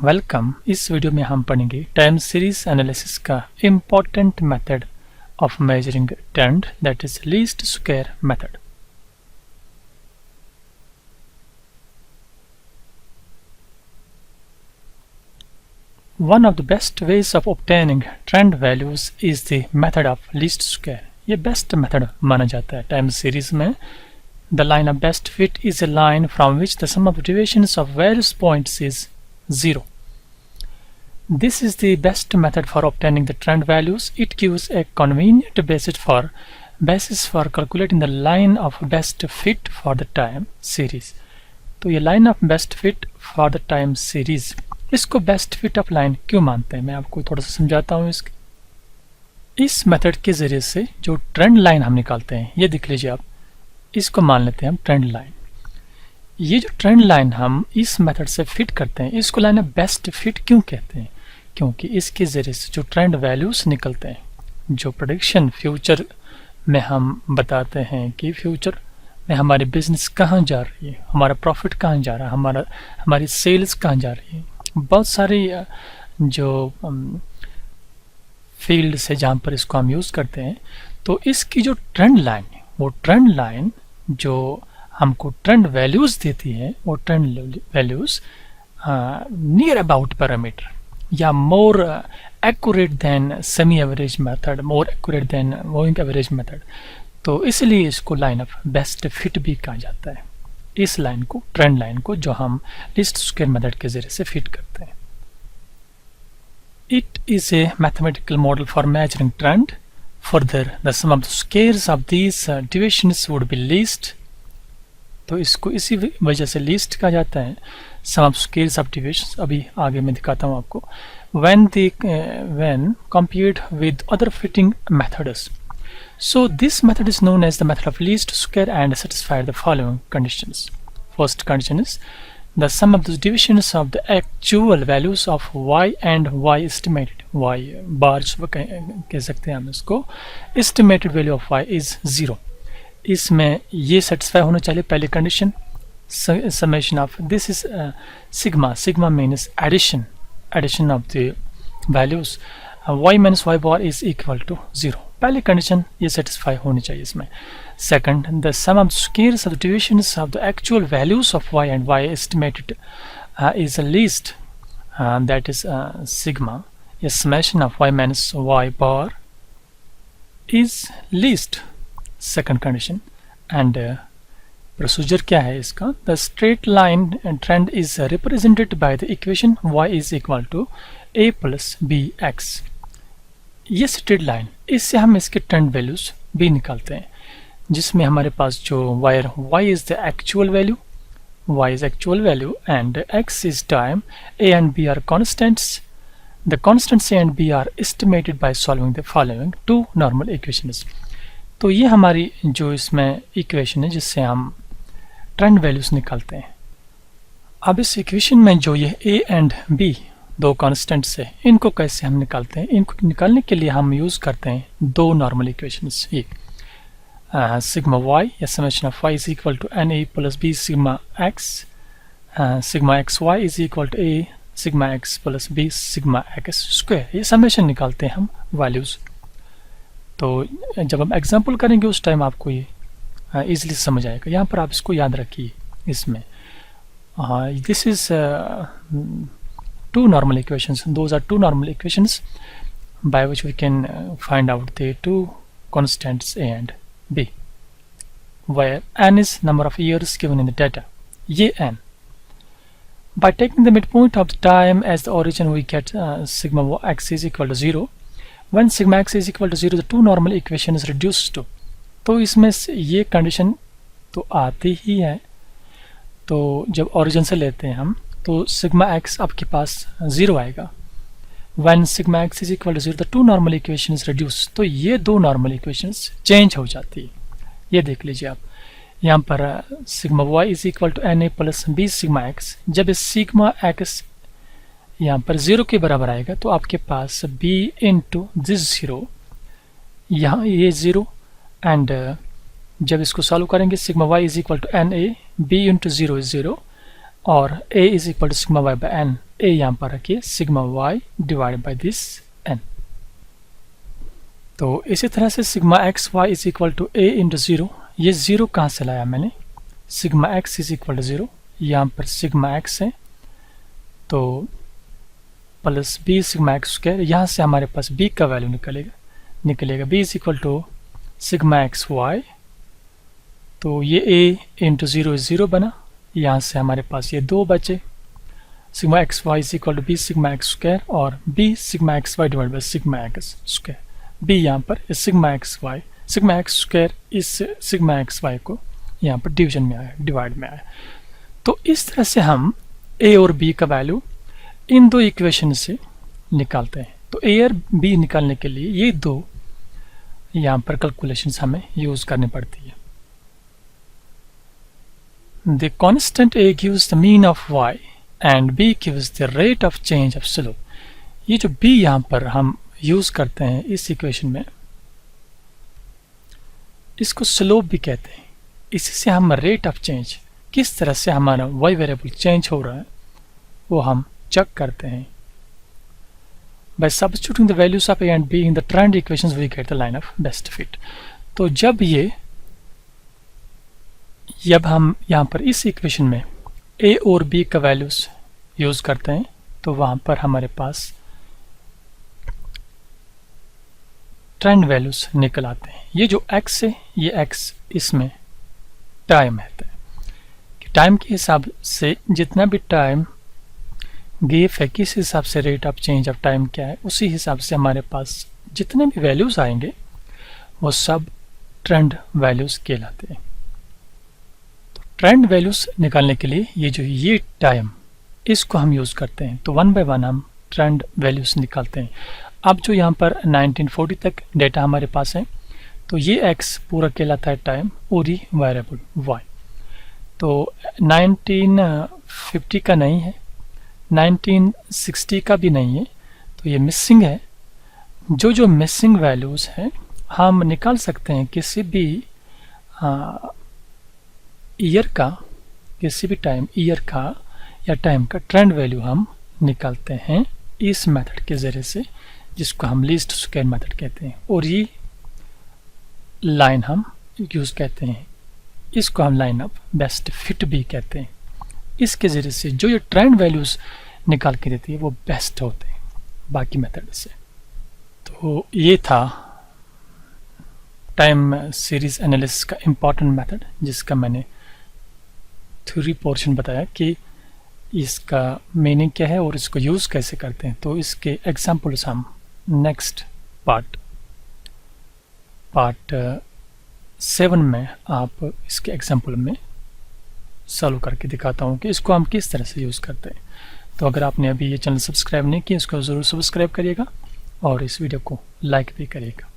Welcome. इस video में हम पढ़ेंगे टाइम सीरीज एनालिसिस का important method of measuring trend, that is least square method. One of the best ways of obtaining trend values is the method of least square। ये best method माना जाता है time series में। The line of best fit is a line from which the sum of deviations of various points is 0. This is the best method for obtaining the trend values. It gives a convenient basis for calculating the line of best fit for the time series. तो ये line of best fit for the time series, इसको best fit of line क्यों मानते हैं, मैं आपको थोड़ा सा समझाता हूँ। इस मेथड के ज़रिए से जो ट्रेंड लाइन हम निकालते हैं, ये देख लीजिए आप, इसको मान लेते हैं हम ट्रेंड लाइन। ये जो ट्रेंड लाइन हम इस मेथड से फिट करते हैं, इसको लाइन बेस्ट फिट क्यों कहते हैं? क्योंकि इसके ज़रिए से जो ट्रेंड वैल्यूज़ निकलते हैं, जो प्रेडिक्शन फ्यूचर में हम बताते हैं कि फ्यूचर में हमारी बिजनेस कहाँ जा रही है, हमारा प्रॉफिट कहाँ जा रहा है, हमारी सेल्स कहाँ जा रही है, बहुत सारी जो फील्ड से जहाँ पर इसको हम यूज़ करते हैं। तो इसकी जो ट्रेंड लाइन है, वो ट्रेंड लाइन जो हमको ट्रेंड वैल्यूज़ देती है, वो trend values near about parameter या more accurate than semi average method, more accurate than moving average method. तो इसलिए इसको लाइन ऑफ बेस्ट फिट भी कहा जाता है, इस लाइन को, ट्रेंड लाइन को, जो हम लीस्ट स्क्वायर मेथड के जरिए से फिट करते हैं। It is a mathematical model for measuring trend. Further the sum of the squares of these deviations would be least. तो इसको इसी वजह से लीस्ट कहा जाता है, sum of squares of deviations. अभी आगे मैं दिखाता हूँ आपको। when compared with other fitting methods. So this method is known as the method of least square and satisfies the following conditions. First condition is the sum of the divisions of the actual values of y and y estimated, y bars कह सकते हैं हम इसको, estimated value of y is 0. इसमें ये satisfy होना चाहिए पहली condition। summation of this is sigma means addition of the values, y minus y bar is equal to 0। पहली कंडीशन ये सेटिस्फाई होनी चाहिए इसमें। Second, the sum of squares of the deviations of the actual values of y and y estimated is least, that is sigma, ये summation of y minus y bar is least, second condition. And procedure क्या है इसका? The straight line trend is represented by the equation y is equal to a plus bx। ये straight line, इससे हम इसके trend values भी निकालते हैं, जिसमें हमारे पास जो where y is the actual value, y is actual value and x is time, a and b are constants. The constants a and b are estimated by solving the following two normal equations. तो ये हमारी जो इसमें equation है जिससे हम trend values निकालते हैं। अब इस इक्वेशन में जो ये a एंड b दो कॉन्स्टेंट्स है, इनको कैसे हम निकालते हैं? इनको निकालने के लिए हम यूज़ करते हैं दो नॉर्मल इक्वेशंस। ये सिग्मा y या summation of y is equal to na plus b sigma x, sigma x y is equal to a sigma x plus b sigma x square. ये समेशन निकालते हैं हम values. तो जब हम example करेंगे उस टाइम आपको ये ईजिली समझ आएगा। यहाँ पर आप इसको याद रखिए। इसमें this is two normal equations. Those are two normal equations by which we can find out the two constants a and b, where n is number of years given in the data, ye n. By taking the midpoint of the time as the origin, we get sigma x is equal to 0. When sigma x is equal to 0, the two normal equations reduce to, तो इसमें ये condition तो आती ही है। तो जब origin से लेते हैं हम, तो सिग्मा एक्स आपके पास 0 आएगा। When sigma x is equal to 0, the two normal equations reduce, तो ये दो नॉर्मल इक्वेशंस चेंज हो जाती है। ये देख लीजिए आप, यहाँ पर sigma y is equal to na plus b sigma x। जब इस सिग्मा x यहाँ पर 0 के बराबर आएगा तो आपके पास b इंटू दिस 0, यहाँ ये 0, एंड जब इसको सॉल्व करेंगे sigma y is equal to na b into 0 is 0, और a is equal to sigma y by n। a यहाँ पर रखिए sigma y divide by this n। तो इसी तरह से sigma x y is equal to a into 0। ये 0 कहाँ से लाया मैंने, sigma x is equal to 0, यहाँ पर सिग्मा x है तो plus b sigma x square, यहाँ से हमारे पास b का वैल्यू निकलेगा b is equal to sigma x y. तो ये a इंटू 0 0 बना, यहाँ से हमारे पास ये 2 बचे, sigma x y is equal to b sigma x square और b sigma x y divide by sigma x square. b यहाँ पर सिग्मा एक्स स्क्वायर इस सिग्मा एक्स वाई को यहाँ पर डिवीजन में आया, डिवाइड में आया। तो इस तरह से हम a और b का वैल्यू इन दो इक्वेशन से निकालते हैं। तो a और b निकालने के लिए ये दो यहाँ पर कैलकुलेशंस हमें यूज करनी पड़ती है। The constant a gives the mean of y and b gives the rate of change of slope। ये जो b यहाँ पर हम यूज करते हैं इस इक्वेशन में, इसको स्लोप भी कहते हैं। इसी से हम रेट ऑफ चेंज, किस तरह से हमारा y वेरिएबल चेंज हो रहा है, वो हम चेक करते हैं। By substituting the values of a and b in the trend equations we get the line of best fit। तो जब हम यहाँ पर इस इक्वेशन में a और b का वैल्यूज यूज करते हैं तो वहाँ पर हमारे पास ट्रेंड वैल्यूज निकल आते हैं। ये जो x है, ये x इसमें टाइम है कि टाइम के हिसाब से जितना भी टाइम गेप है, किस हिसाब से rate of change of time क्या है, उसी हिसाब से हमारे पास जितने भी वैल्यूज आएंगे वो सब ट्रेंड वैल्यूज कहलाते हैं। तो ट्रेंड वैल्यूज निकालने के लिए ये टाइम, इसको हम यूज करते हैं। तो 1 बाय 1 हम ट्रेंड वैल्यूज निकालते हैं। अब जो यहाँ पर 1940 तक डेटा हमारे पास है, तो ये x पूरा कहलाता है टाइम और ये वेरिएबल y। तो 1950 का नहीं है, 1960 का भी नहीं है, तो ये मिसिंग है। जो मिसिंग वैल्यूज हैं हम निकाल सकते हैं किसी भी ईयर का, किसी भी टाइम ईयर का या टाइम का ट्रेंड वैल्यू हम निकालते हैं इस मेथड के ज़रिए से, जिसको हम लीस्ट स्क्वायर मेथड कहते हैं। और ये लाइन हम यूज़ कहते हैं, इसको हम लाइन ऑफ बेस्ट फिट भी कहते हैं। इसके ज़रिए से जो ये ट्रेंड वैल्यूज़ निकाल के देती है वो बेस्ट होते हैं बाकी मेथड से। तो ये था टाइम सीरीज एनालिसिस का इम्पॉर्टेंट मेथड, जिसका मैंने थ्योरी पोर्शन बताया कि इसका मीनिंग क्या है और इसको यूज़ कैसे करते हैं। तो इसके एग्जाम्पल्स हम नेक्स्ट पार्ट 7 में आप इसके एग्जाम्पल में सॉल्व करके दिखाता हूँ कि इसको हम किस तरह से यूज़ करते हैं। तो अगर आपने अभी ये चैनल सब्सक्राइब नहीं किया, इसको ज़रूर सब्सक्राइब करिएगा और इस वीडियो को लाइक भी करिएगा।